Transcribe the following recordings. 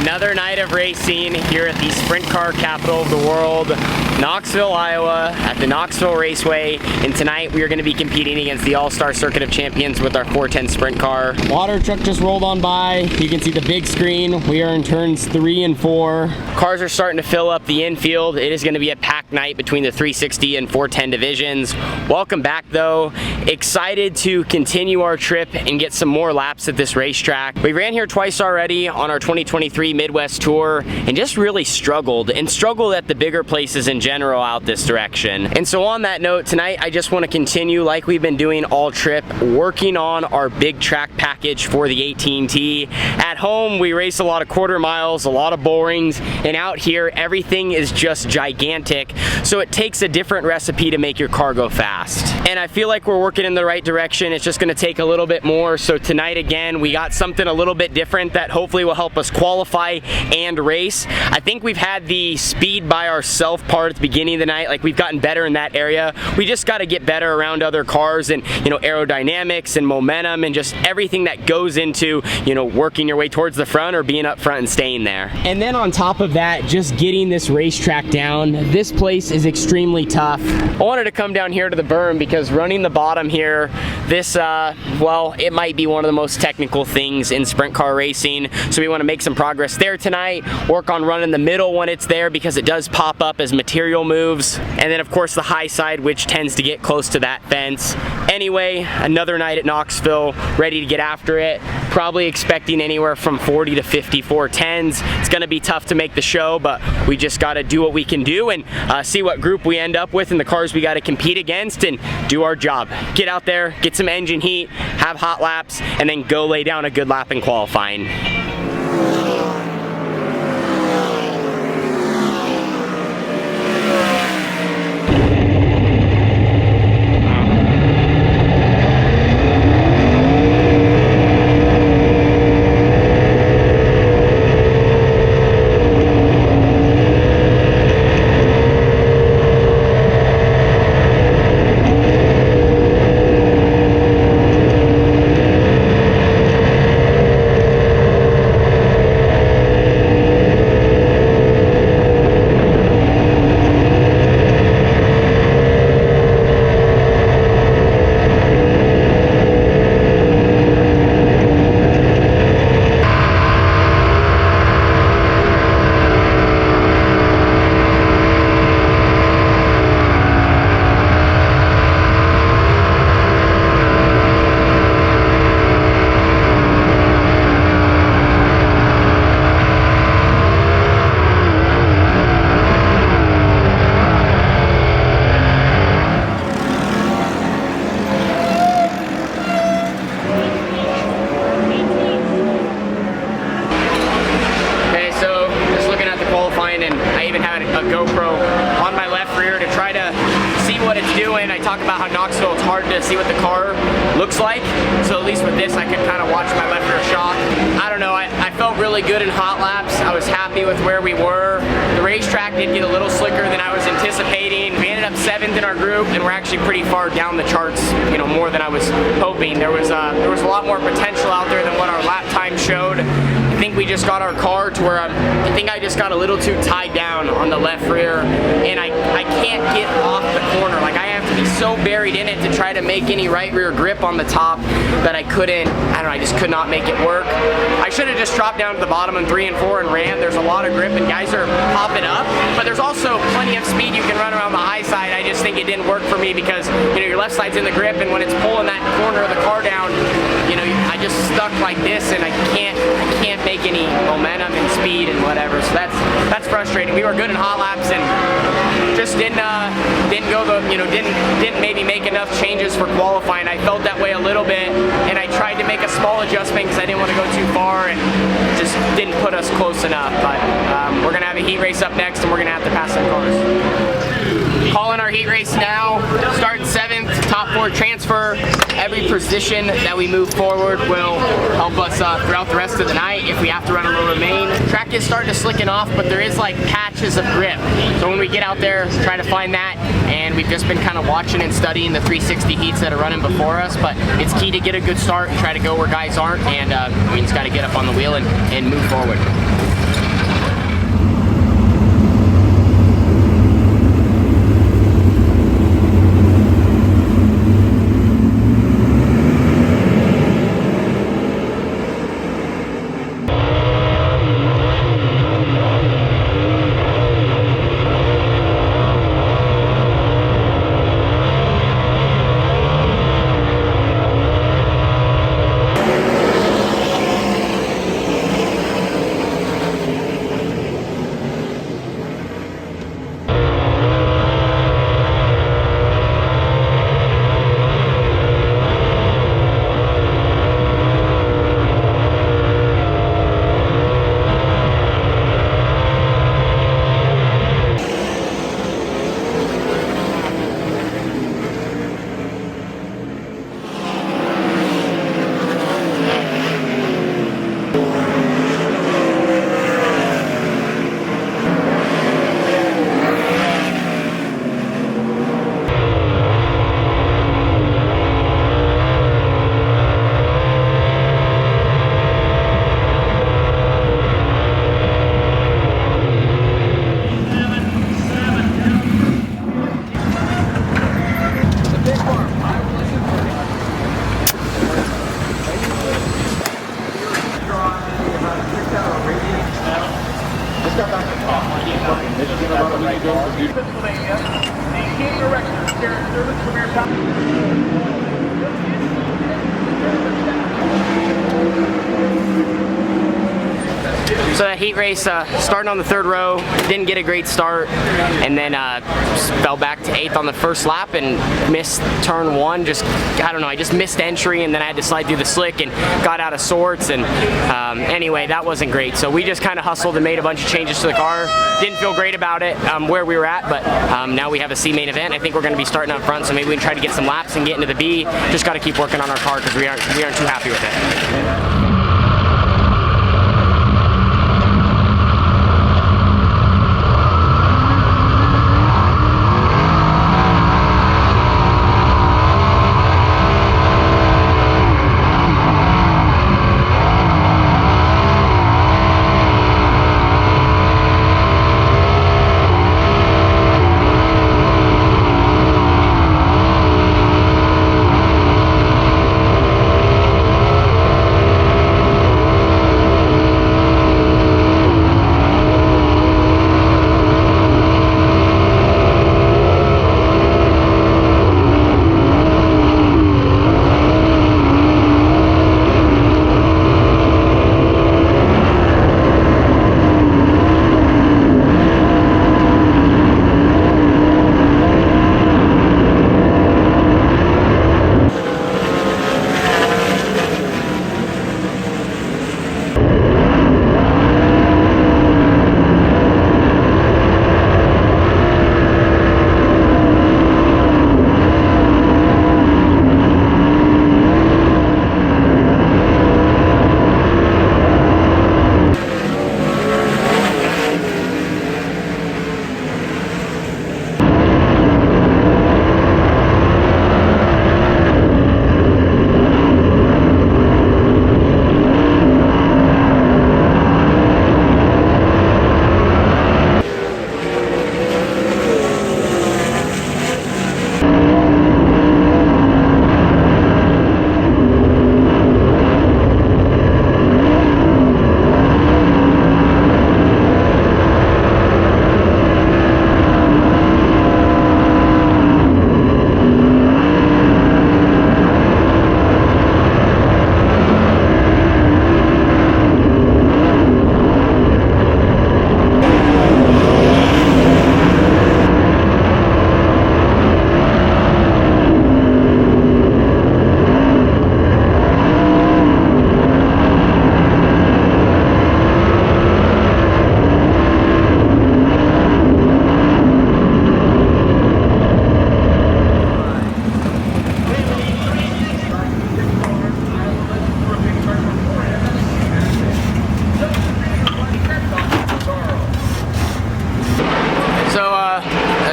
Another night of racing here at the sprint car capital of the world, Knoxville, Iowa, at the Knoxville Raceway. And tonight we are going to be competing against the All-Star Circuit of Champions with our 410 sprint car. Water truck just rolled on by. You can see the big screen. We are in turns 3 and 4. Cars are starting to fill up the infield. It is going to be a packed night between the 360 and 410 divisions. Welcome back though. Excited to continue our trip and get some more laps at this racetrack. We ran here twice already on our 2023 Midwest Tour and just really struggled at the bigger places in general out this direction. And so on that note, tonight I just want to continue like we've been doing all trip, working on our big track package for the 18T. At home we race a lot of quarter miles, a lot of bull rings, and out here everything is just gigantic, so it takes a different recipe to make your car go fast. And I feel like we're working in the right direction. It's just going to take a little bit more. So tonight again we got something a little bit different that hopefully will help us qualify and race. I think we've had the speed by ourselves part at the beginning of the night. Like, we've gotten better in that area. We just got to get better around other cars and, you know, aerodynamics and momentum and just everything that goes into, you know, working your way towards the front or being up front and staying there. And then on top of that, just getting this racetrack down. This place is extremely tough. I wanted to come down here to the berm because running the bottom here, this, well, it might be one of the most technical things in sprint car racing. So we want to make some progress there tonight, work on running the middle when it's there because it does pop up as material moves. And then of course the high side, which tends to get close to that fence. Anyway, another night at Knoxville, ready to get after it. Probably expecting anywhere from 40 to 50 410s. It's going to be tough to make the show, but we just got to do what we can do and see what group we end up with and the cars we got to compete against and do our job. Get out there, get some engine heat, have hot laps, and then go lay down a good lap in qualifying. And I even had a GoPro on my left rear to try to see what it's doing. I talk about how Knoxville, it's hard to see what the car looks like, so at least with this I could kind of watch my left rear shock. I don't know, I felt really good in hot laps. I was happy with where we were. The racetrack did get a little slicker than I was anticipating. We ended up 7th in our group and we're actually pretty far down the charts, you know, more than I was hoping. There was a lot more potential out there than what our lap time showed. I think we just got our car to where I think I just got a little too tied down on the left rear and I can't get off the corner. Like, I have to be so buried in it to try to make any right rear grip on the top that I couldn't, I don't know, I just could not make it work. I should have just dropped down to the bottom in 3 and 4 and ran. There's a lot of grip and guys are popping up, but there's also plenty of speed you can run around the high side. I just think it didn't work for me because, you know, your left side's in the grip and when it's pulling that corner of the car down, you know, I just stuck like this and I can't make any momentum and speed and whatever. So that's frustrating. We were good in hot laps and just didn't go the, you know, didn't maybe make enough changes for qualifying. I felt that way a little bit and I tried to make a small adjustment because I didn't want to go too far and just didn't put us close enough. But we're gonna have a heat race up next and we're gonna have to pass some cars. Calling our heat race now, starting 7th, top 4 transfer. Every position that we move forward will help us throughout the rest of the night if we have to run a little remain. Track is starting to slicken off, but there is like patches of grip. So when we get out there, try to find that, and we've just been kind of watching and studying the 360 heats that are running before us, but it's key to get a good start and try to go where guys aren't, and we just got to get up on the wheel and move forward. Pennsylvania, the team director, service premier top. So that heat race, starting on the third row, didn't get a great start, and then fell back to 8th on the first lap and missed turn 1. I don't know, I just missed entry, and then I had to slide through the slick and got out of sorts, and anyway, that wasn't great. So we just kind of hustled and made a bunch of changes to the car. Didn't feel great about it where we were at, but now we have a C main event. I think we're going to be starting up front, so maybe we can try to get some laps and get into the B. Just got to keep working on our car because we aren't too happy with it.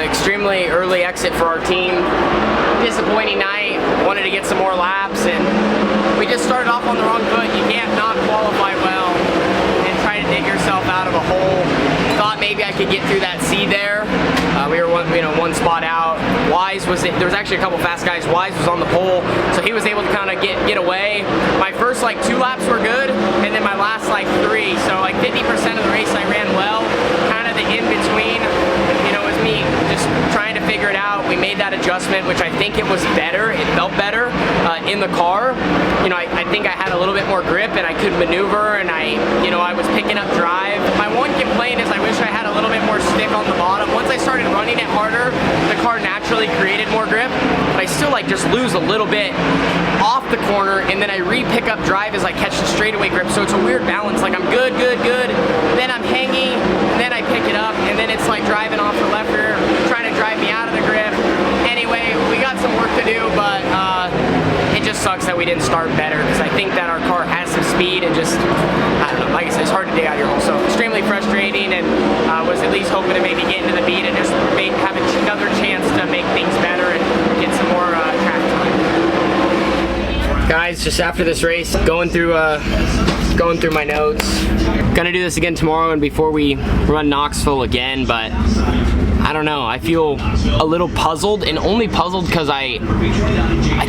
Extremely early exit for our team. Disappointing night. Wanted to get some more laps, and we just started off on the wrong foot. You can't not qualify well and try to dig yourself out of a hole. Thought maybe I could get through that C there. We were one spot out. Wise was there was actually a couple fast guys. Wise was on the pole, so he was able to kind of get away. My first 2 laps were good, and then my last 3. So 50% of the race I ran well. Kind of the in between, was me just trying to figure it out. We made that adjustment, which I think it was better. It felt better in the car. I think I had a little bit more grip and I could maneuver, and I was picking up drive. My one complaint is I wish I had a little bit more stick on the bottom. Once I started running it harder, the car naturally created more grip, but I still just lose a little bit off the corner, and then I re-pick up drive as I catch the straightaway grip. So it's a weird balance. I'm good, then I'm hanging, then I pick it up, and then it's driving off the left rear, trying to drive me out of the grip. Anyway, we got some work to do, but it just sucks that we didn't start better, because I think that our car has some speed, and just, I don't know, like I said, it's hard to dig out your hole. So extremely frustrating, and was at least hoping to maybe get into the beat and just have another chance to make things better and get some more track time. Guys, just after this race, going through my notes. Gonna do this again tomorrow and before we run Knoxville again, but I I don't know, I feel a little puzzled, and only puzzled because I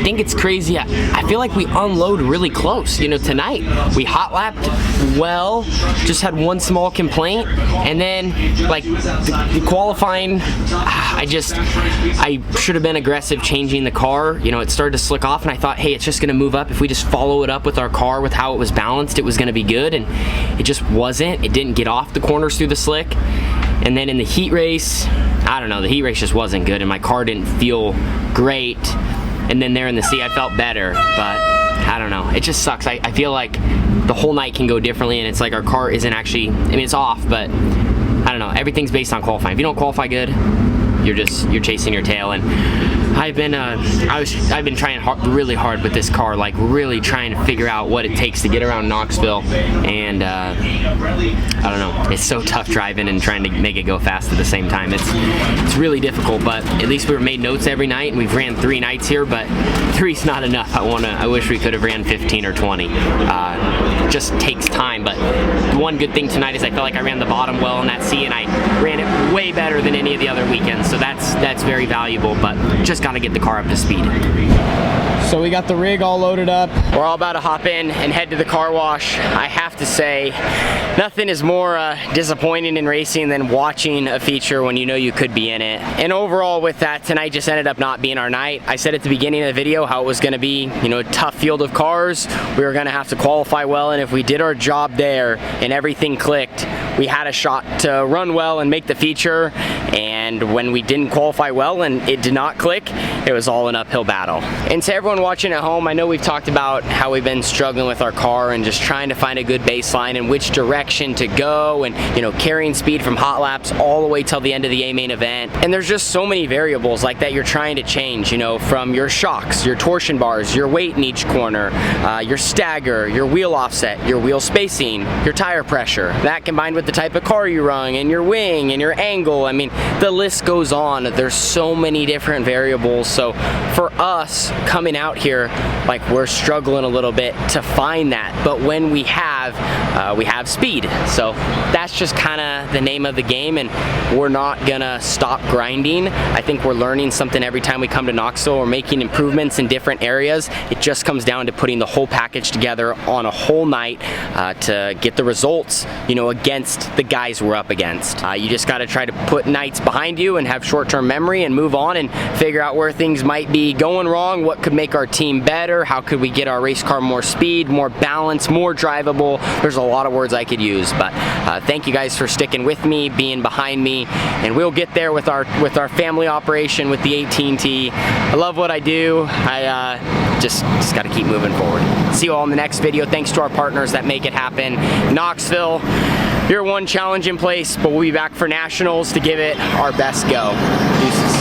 think it's crazy. I feel like we unload really close. You know, tonight we hot lapped well, just had one small complaint, and then like the qualifying, I should have been aggressive changing the car. You know, it started to slick off, and I thought, hey, it's just gonna move up. If we just follow it up with our car, with how it was balanced, it was gonna be good, and it just wasn't. It didn't get off the corners through the slick. And then in the heat race, I don't know, the heat race just wasn't good, and my car didn't feel great. And then there in the sea, I felt better, but I don't know. It just sucks. I feel like the whole night can go differently, and it's like our car isn't actually, I mean, it's off, but I don't know. Everything's based on qualifying. If you don't qualify good, you're chasing your tail. And I've been trying really hard with this car, like really trying to figure out what it takes to get around Knoxville, and I don't know, it's so tough driving and trying to make it go fast at the same time. It's really difficult, but at least we've made notes every night, and we've ran 3 nights here, but 3's not enough. I wish we could have ran 15 or 20. It just takes time, but the one good thing tonight is I felt like I ran the bottom well in that sea, and I ran it way better than any of the other weekends, so that's very valuable, but just got to get the car up to speed. So we got the rig all loaded up. We're all about to hop in and head to the car wash. I have to say, nothing is more disappointing in racing than watching a feature when you know you could be in it. And overall with that, tonight just ended up not being our night. I said at the beginning of the video how it was going to be, you know, a tough field of cars. We were going to have to qualify well, and if we did our job there and everything clicked, we had a shot to run well and make the feature. And when we didn't qualify well and it did not click, it was all an uphill battle. And to everyone watching at home, I know we've talked about how we've been struggling with our car and just trying to find a good baseline and which direction to go, and you know, carrying speed from hot laps all the way till the end of the A main event. And there's just so many variables like that you're trying to change, you know, from your shocks, your torsion bars, your weight in each corner, your stagger, your wheel offset, your wheel spacing, your tire pressure. That combined with the type of car you run and your wing and your angle, I mean, the list goes on. There's so many different variables. So for us coming out here, like, we're struggling a little bit to find that, but when we have speed. So that's just kind of the name of the game, and we're not gonna stop grinding. I think we're learning something every time we come to Knoxville. We're making improvements in different areas. It just comes down to putting the whole package together on a whole night to get the results, you know, against the guys we're up against. You just got to try to put nights behind you and have short-term memory and move on and figure out where things might be going wrong, what could make our team better, how could we get our race car more speed, more balance, more drivable. There's a lot of words I could use, but thank you guys for sticking with me, being behind me, and we'll get there with our family operation with the 18T. I love what I do. I just got to keep moving forward. See you all in the next video. Thanks to our partners that make it happen. Knoxville, you're one challenge in place, but we'll be back for nationals to give it our best go. Deuces.